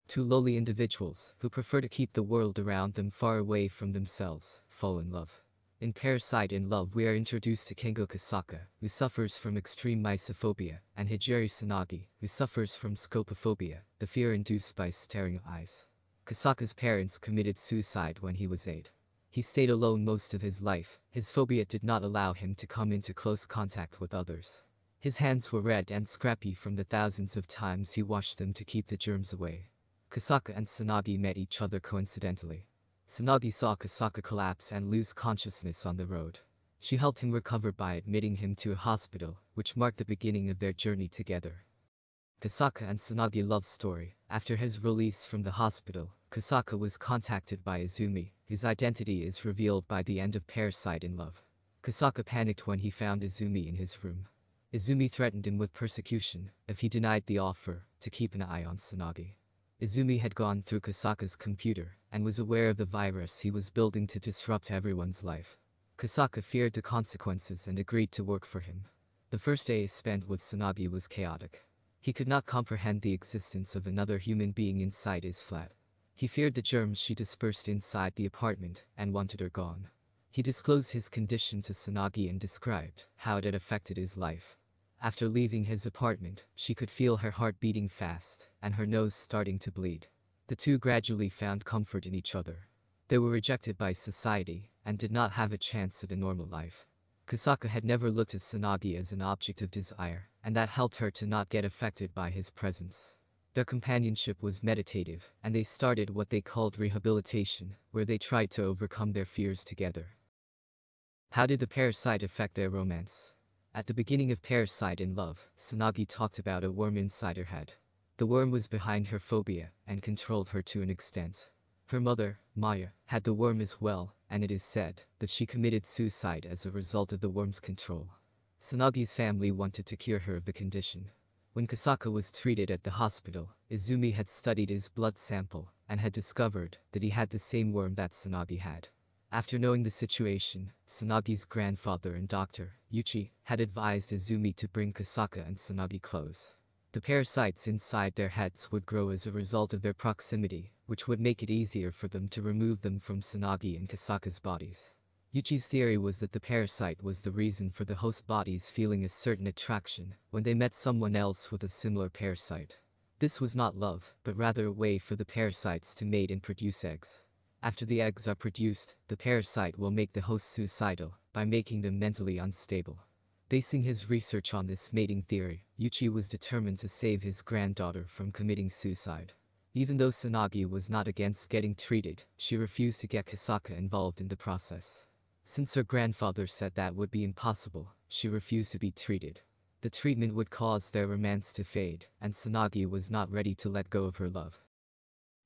Two lowly individuals, who prefer to keep the world around them far away from themselves, fall in love. In Parasiteinlove we are introduced to Kengo Kasaka, who suffers from extreme mysophobia, and Hijiri Tsunagi, who suffers from scopophobia, the fear induced by staring eyes. Kasaka's parents committed suicide when he was 8. He stayed alone most of his life. His phobia did not allow him to come into close contact with others. His hands were red and scrappy from the thousands of times he washed them to keep the germs away. Kasaka and Tsunagi met each other coincidentally. Tsunagi saw Kasaka collapse and lose consciousness on the road. She helped him recover by admitting him to a hospital, which marked the beginning of their journey together. Kasaka and Tsunagi love story. After his release from the hospital, Kasaka was contacted by Izumi. His identity is revealed by the end of Parasiteinlove. Kasaka panicked when he found Izumi in his room. Izumi threatened him with persecution if he denied the offer to keep an eye on Tsunagi. Izumi had gone through Kasaka's computer and was aware of the virus he was building to disrupt everyone's life. Kasaka feared the consequences and agreed to work for him. The first day spent with Tsunagi was chaotic. He could not comprehend the existence of another human being inside his flat. He feared the germs she dispersed inside the apartment and wanted her gone. He disclosed his condition to Tsunagi and described how it had affected his life. After leaving his apartment, she could feel her heart beating fast and her nose starting to bleed. The two gradually found comfort in each other. They were rejected by society and did not have a chance at a normal life. Kasaka had never looked at Tsunagi as an object of desire, and that helped her to not get affected by his presence. Their companionship was meditative, and they started what they called rehabilitation, where they tried to overcome their fears together. How did the parasite affect their romance? At the beginning of Parasiteinlove, Tsunagi talked about a worm inside her head. The worm was behind her phobia and controlled her to an extent. Her mother, Maya, had the worm as well, and it is said that she committed suicide as a result of the worm's control. Tsunagi's family wanted to cure her of the condition. When Kasaka was treated at the hospital, Izumi had studied his blood sample and had discovered that he had the same worm that Tsunagi had. After knowing the situation, Tsunagi's grandfather and doctor, Yuchi, had advised Izumi to bring Kasaka and Tsunagi close. The parasites inside their heads would grow as a result of their proximity, which would make it easier for them to remove them from Tsunagi and Kasaka's bodies. Yuchi's theory was that the parasite was the reason for the host bodies feeling a certain attraction when they met someone else with a similar parasite. This was not love, but rather a way for the parasites to mate and produce eggs. After the eggs are produced, the parasite will make the host suicidal by making them mentally unstable. Basing his research on this mating theory, Yuchi was determined to save his granddaughter from committing suicide. Even though Tsunagi was not against getting treated, she refused to get Kasaka involved in the process. Since her grandfather said that would be impossible, she refused to be treated. The treatment would cause their romance to fade, and Tsunagi was not ready to let go of her love.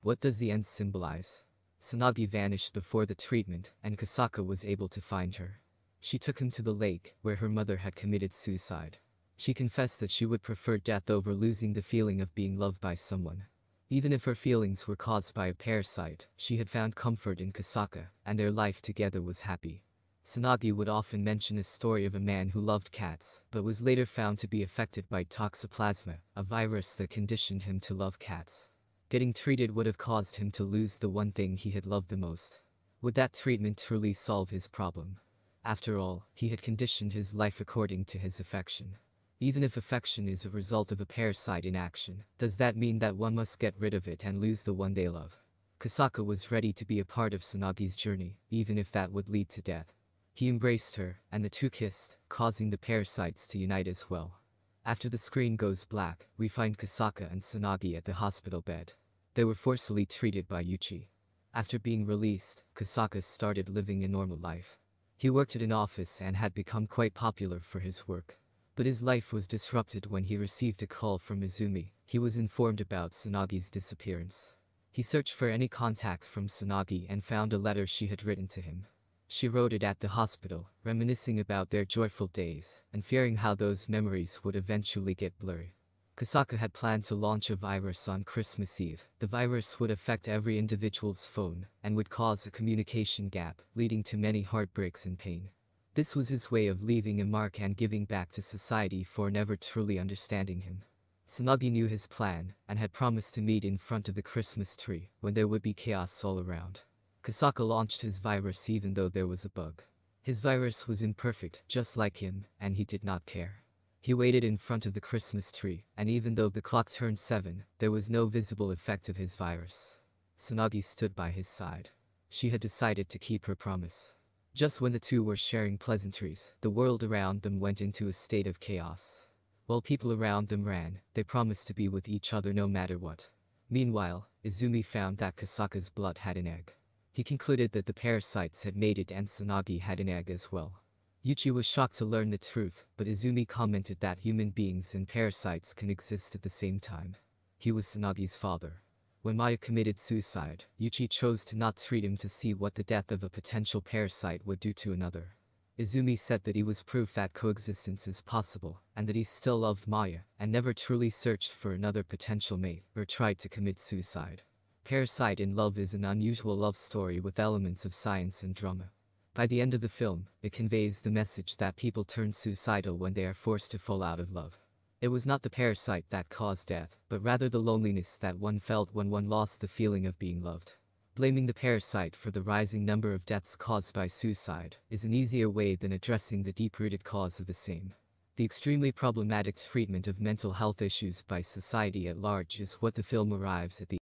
What does the end symbolize? Tsunagi vanished before the treatment, and Kasaka was able to find her. She took him to the lake, where her mother had committed suicide. She confessed that she would prefer death over losing the feeling of being loved by someone. Even if her feelings were caused by a parasite, she had found comfort in Kasaka, and their life together was happy. Tsunagi would often mention a story of a man who loved cats, but was later found to be affected by toxoplasma, a virus that conditioned him to love cats. Getting treated would have caused him to lose the one thing he had loved the most. Would that treatment truly solve his problem? After all, he had conditioned his life according to his affection. Even if affection is a result of a parasite in action, does that mean that one must get rid of it and lose the one they love? Kasaka was ready to be a part of Tsunagi's journey, even if that would lead to death. He embraced her, and the two kissed, causing the parasites to unite as well. After the screen goes black, we find Kasaka and Tsunagi at the hospital bed. They were forcefully treated by Yuchi. After being released, Kasaka started living a normal life. He worked at an office and had become quite popular for his work. But his life was disrupted when he received a call from Izumi. He was informed about Tsunagi's disappearance. He searched for any contact from Tsunagi and found a letter she had written to him. She wrote it at the hospital, reminiscing about their joyful days, and fearing how those memories would eventually get blurry. Kasaka had planned to launch a virus on Christmas Eve. The virus would affect every individual's phone, and would cause a communication gap, leading to many heartbreaks and pain. This was his way of leaving a mark and giving back to society for never truly understanding him. Tsunagi knew his plan, and had promised to meet in front of the Christmas tree, when there would be chaos all around. Kasaka launched his virus even though there was a bug. His virus was imperfect, just like him, and he did not care. He waited in front of the Christmas tree, and even though the clock turned 7, there was no visible effect of his virus. Tsunagi stood by his side. She had decided to keep her promise. Just when the two were sharing pleasantries, the world around them went into a state of chaos. While people around them ran, they promised to be with each other no matter what. Meanwhile, Izumi found that Kasaka's blood had an egg. He concluded that the parasites had made it and Tsunagi had an egg as well. Yuchi was shocked to learn the truth, but Izumi commented that human beings and parasites can exist at the same time. He was Tsunagi's father. When Maya committed suicide, Yuchi chose to not treat him to see what the death of a potential parasite would do to another. Izumi said that he was proof that coexistence is possible, and that he still loved Maya, and never truly searched for another potential mate, or tried to commit suicide. Parasiteinlove is an unusual love story with elements of science and drama. By the end of the film, it conveys the message that people turn suicidal when they are forced to fall out of love. It was not the parasite that caused death, but rather the loneliness that one felt when one lost the feeling of being loved. Blaming the parasite for the rising number of deaths caused by suicide is an easier way than addressing the deep-rooted cause of the same. The extremely problematic treatment of mental health issues by society at large is what the film arrives at the